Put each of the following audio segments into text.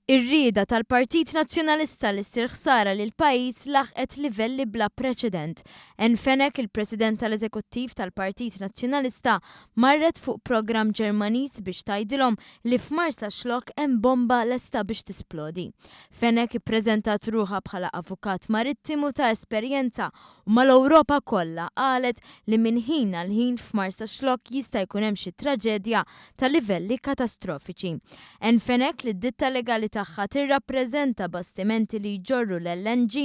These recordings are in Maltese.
Ir-rieda tal-Partit Nazzjonalista li ssir ħsara lil pajjiż laħqet livelli bla preċedent. Enfenek il-President tal-Eżekuttiv tal-Partit Nazzjonalista marret fuq programm Ġermaniż biex tgħidilhom li f'Marsa xlok hemm bomba lesta biex tisplodi. Fenek ippreżentat ruħha bħala avukat marittimu ta' esperjenza u mal-Ewropa kollha qalet li minn ħin għal ħin f'Marsa xlok jista' jkun hemm xi traġedja ta' livelli katastrofiċi. Enfenek li d-ditta legali tagħha tirrappreżenta bastimenti li jġorru l-LNG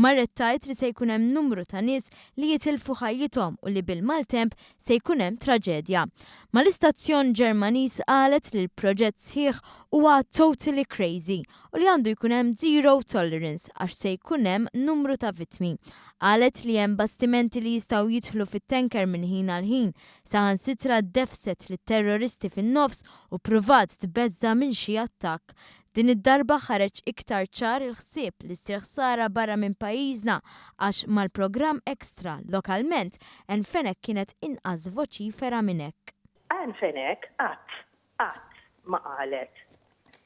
marret tgħid li se jkun hemm numru ta' nies li jitilfu ħajjithom u li bil-maltemp se jkun hemm traġedja. Mal-istazzjon Ġermaniż qalet li l-proġett sħiħ huwa totally crazy u li għandu jkun hemm zero tolerance għax se jkun hemm numru ta' vittmi. Qalet li hemm bastimenti li jistgħu jidħlu fit-tanker minn ħin għal ħin saħansitra ddefset lit-terroristi fin-nofs u pruvat tbeżza minn xi attakk. Din id-darba ħareġ iktar ċar il-ħsieb li ssir ħsara barra minn pajjiżna għax mal-programm Extra lokalment Enfenek kienet inqas voċifera minn hekk. Enfenek qatt ma qalet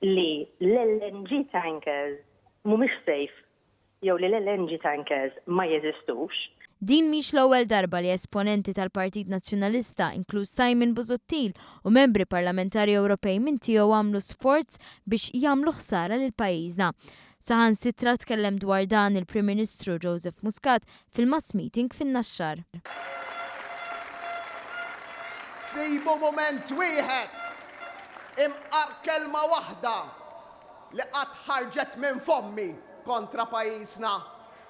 li l-LNG tankers mhumiex safe jew li l-LNG tankers ma jeżistux. Din mhix l-ewwel darba li esponenti tal-Partit Nazzjonalista, inkluż Simon Busuttil u membri parlamentari Ewropej minn tiegħu għamlu sforz biex jagħmlu ħsara lil pajjiżna. Saħansitra tkellem dwar dan il-Prim Ministru Joseph Muscat fil-mass meeting fin-Naxxar. Sibu mument wieħed imqar kelma waħda li qatt ħarġet minn fommi kontra pajjiżna.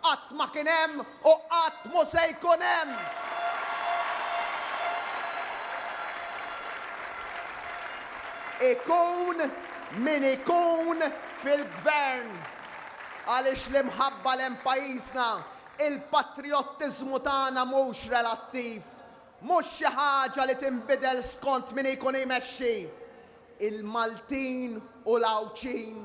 Qatt ma kien hemm u qatt mhu se jkun hemm. Ikun min ikun fil-gvern għaliex li mħabba l pajjiżna il-patriottiżmu tagħna mhux relattiv, mhux xi ħaġa li tinbidel skont min ikun imexxi. Il-Maltin u l-Awċin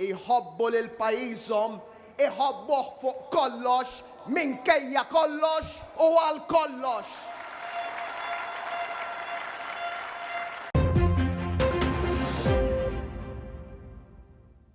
iħobbu lil pajjiżhom iħobbuh fuq kollox, minkejja kollox u għal kollox.